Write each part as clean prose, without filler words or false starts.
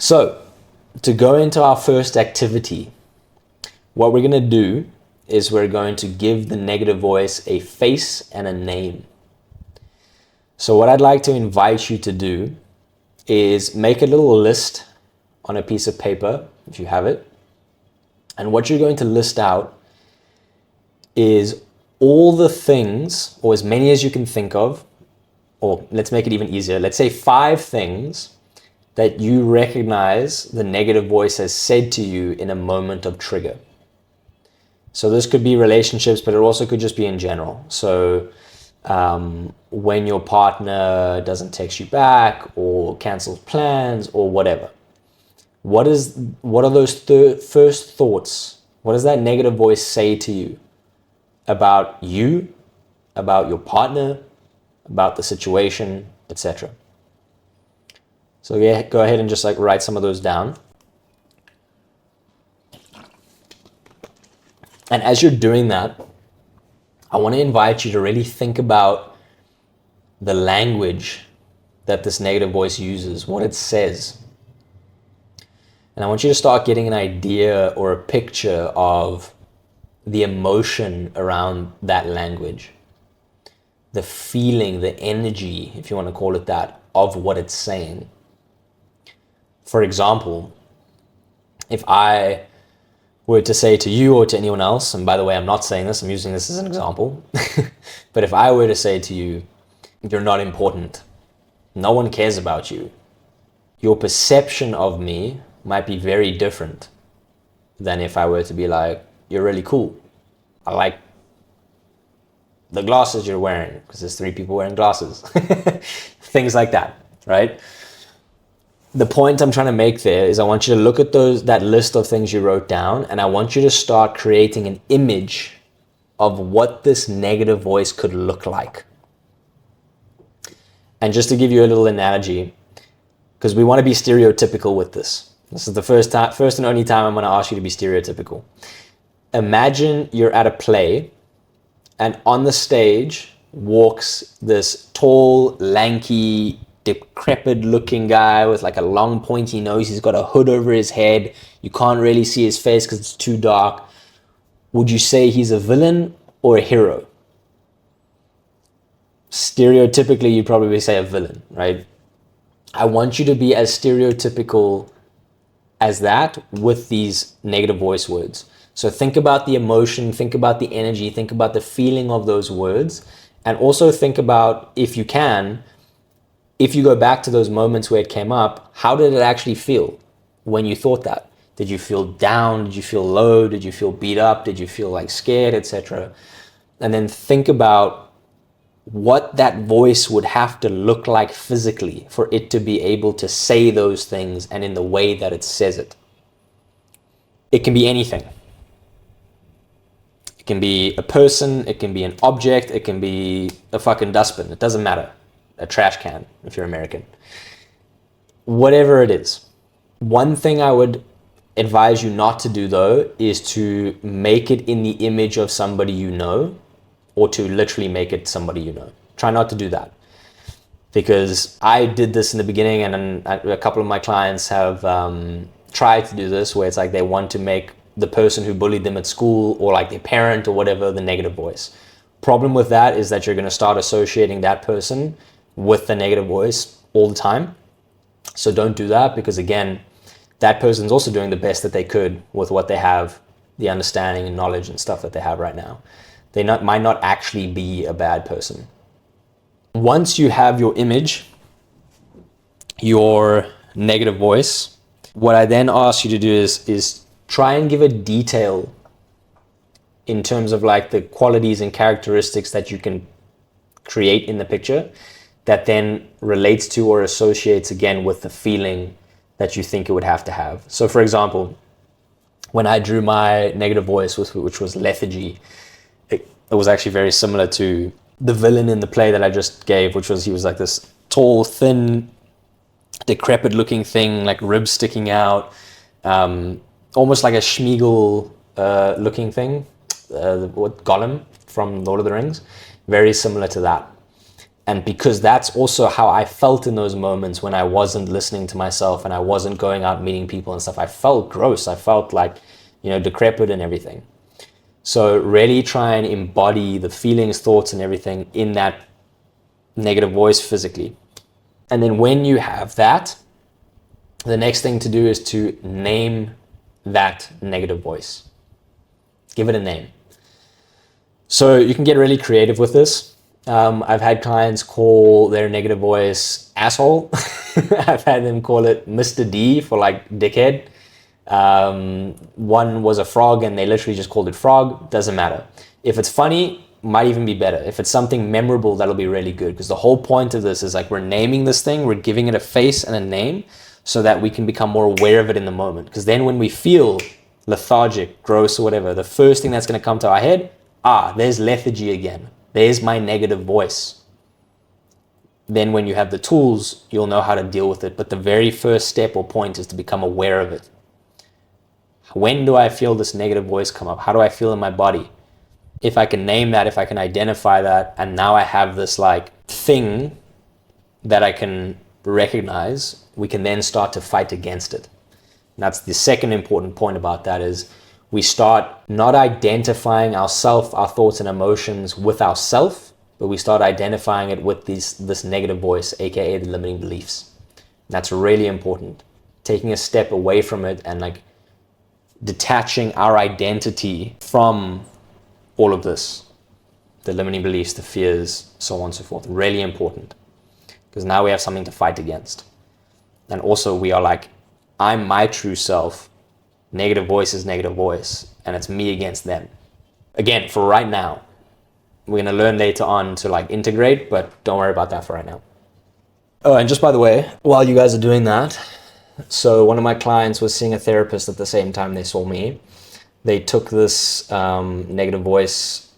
So, to go into our first activity, what we're going to do is we're going to give the negative voice a face and a name. So what I'd like to invite you to do is make a little list on a piece of paper, if you have it. And what you're going to list out is all the things, or as many as you can think of, or let's make it even easier. Let's say 5 things that you recognize the negative voice has said to you in a moment of trigger. So this could be relationships, but it also could just be in general. So when your partner doesn't text you back or cancels plans or whatever, what are those first thoughts? What does that negative voice say to you about you, about your partner, about the situation, etc.? So yeah, go ahead and just like write some of those down. And as you're doing that, I want to invite you to really think about the language that this negative voice uses, what it says. And I want you to start getting an idea or a picture of the emotion around that language, the feeling, the energy, if you want to call it that, of what it's saying. For example, if I were to say to you or to anyone else, and by the way, I'm not saying this, I'm using this as an example, but if I were to say to you, you're not important, no one cares about you, your perception of me might be very different than if I were to be like, you're really cool, I like the glasses you're wearing, because there's 3 people wearing glasses. Things like that, right? The point I'm trying to make there is I want you to look at that list of things you wrote down, and I want you to start creating an image of what this negative voice could look like. And just to give you a little analogy, because we want to be stereotypical with this. This is the first and only time I'm going to ask you to be stereotypical. Imagine you're at a play, and on the stage walks this tall, lanky, decrepit looking guy with like a long pointy nose. He's got a hood over his head. You can't really see his face because it's too dark. Would you say he's a villain or a hero? Stereotypically, you'd probably say a villain, right? I want you to be as stereotypical as that with these negative voice words. So think about the emotion, think about the energy, think about the feeling of those words, and also think about, if you can, if you go back to those moments where it came up, how did it actually feel when you thought that? Did you feel down? Did you feel low? Did you feel beat up? Did you feel like scared, etc.? And then think about what that voice would have to look like physically for it to be able to say those things and in the way that it says it. It can be anything. It can be a person, it can be an object, it can be a fucking dustbin. It doesn't matter. A trash can, if you're American. Whatever it is. One thing I would advise you not to do, though, is to make it in the image of somebody you know, or to literally make it somebody you know. Try not to do that. Because I did this in the beginning, and a couple of my clients have tried to do this, where it's like they want to make the person who bullied them at school, or like their parent or whatever, the negative voice. Problem with that is that you're going to start associating that person with the negative voice all the time. So don't do that, because again, that person's also doing the best that they could with what they have, the understanding and knowledge and stuff that they have right now. They might not actually be a bad person. Once you have your image, your negative voice, what I then ask you to do is try and give a detail in terms of like the qualities and characteristics that you can create in the picture that then relates to or associates again with the feeling that you think it would have to have. So for example, when I drew my negative voice, which was lethargy, it was actually very similar to the villain in the play that I just gave, which was, he was like this tall, thin, decrepit looking thing, like ribs sticking out, almost like a Schmeagol looking thing, Gollum from Lord of the Rings, very similar to that. And because that's also how I felt in those moments when I wasn't listening to myself and I wasn't going out meeting people and stuff. I felt gross. I felt like, decrepit and everything. So really try and embody the feelings, thoughts, and everything in that negative voice physically. And then when you have that, the next thing to do is to name that negative voice. Give it a name. So you can get really creative with this. I've had clients call their negative voice asshole. I've had them call it Mr. D for like dickhead. One was a frog and they literally just called it frog. Doesn't matter. If it's funny, might even be better. If it's something memorable, that'll be really good, because the whole point of this is like we're naming this thing, we're giving it a face and a name so that we can become more aware of it in the moment. Because then when we feel lethargic, gross, or whatever, the first thing that's going to come to our head, there's lethargy again. There's my negative voice. Then when you have the tools, you'll know how to deal with it. But the very first step or point is to become aware of it. When do I feel this negative voice come up? How do I feel in my body? If I can name that, if I can identify that, and now I have this like thing that I can recognize, we can then start to fight against it. And that's the second important point about that, is we start not identifying ourself, our thoughts and emotions with ourself, but we start identifying it with this negative voice, aka the limiting beliefs. And that's really important. Taking a step away from it and like detaching our identity from all of this, the limiting beliefs, the fears, so on and so forth. Really important, because now we have something to fight against. And also we are like, I'm my true self. Negative voice is negative voice, and it's me against them. Again, for right now, we're going to learn later on to like integrate, but don't worry about that for right now. Oh, and just by the way, while you guys are doing that, so one of my clients was seeing a therapist at the same time they saw me. They took this negative voice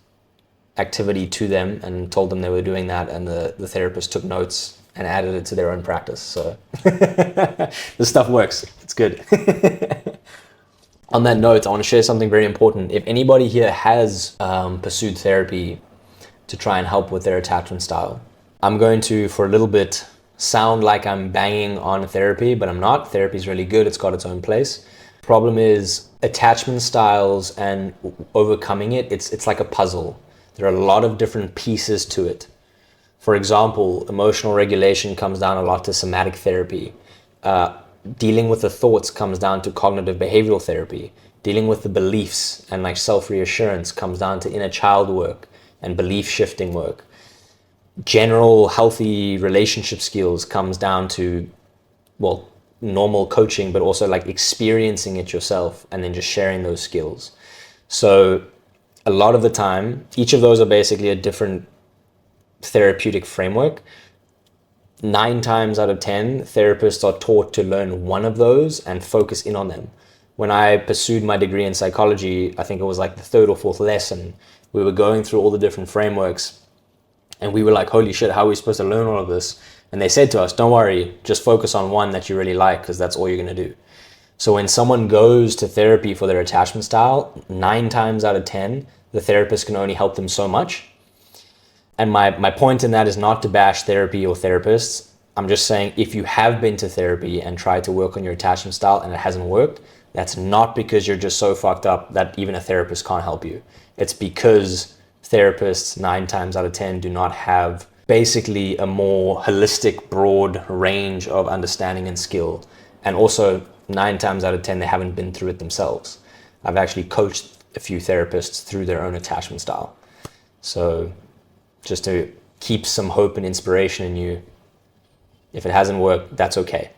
activity to them and told them they were doing that, and the therapist took notes and added it to their own practice. So this stuff works. It's good. On that note, I want to share something very important. If anybody here has pursued therapy to try and help with their attachment style, I'm going to, for a little bit, sound like I'm banging on therapy, but I'm not. Therapy is really good. It's got its own place. Problem is attachment styles and overcoming it. It's like a puzzle. There are a lot of different pieces to it. For example, emotional regulation comes down a lot to somatic therapy. Dealing with the thoughts comes down to cognitive behavioral therapy. Dealing with the beliefs and like self-reassurance comes down to inner child work and belief shifting work. General healthy relationship skills comes down to, well, normal coaching, but also like experiencing it yourself and then just sharing those skills. So a lot of the time, each of those are basically a different therapeutic framework. 9 times out of 10, therapists are taught to learn one of those and focus in on them. When I pursued my degree in psychology, I think it was like the 3rd or 4th lesson, we were going through all the different frameworks and we were like, holy shit, how are we supposed to learn all of this? And they said to us, don't worry, just focus on one that you really like, because that's all you're going to do. So when someone goes to therapy for their attachment style, 9 times out of 10, the therapist can only help them so much. And my point in that is not to bash therapy or therapists. I'm just saying, if you have been to therapy and tried to work on your attachment style and it hasn't worked, that's not because you're just so fucked up that even a therapist can't help you. It's because therapists 9 times out of 10 do not have basically a more holistic, broad range of understanding and skill. And also 9 times out of 10, they haven't been through it themselves. I've actually coached a few therapists through their own attachment style. So just to keep some hope and inspiration in you, if it hasn't worked, that's okay.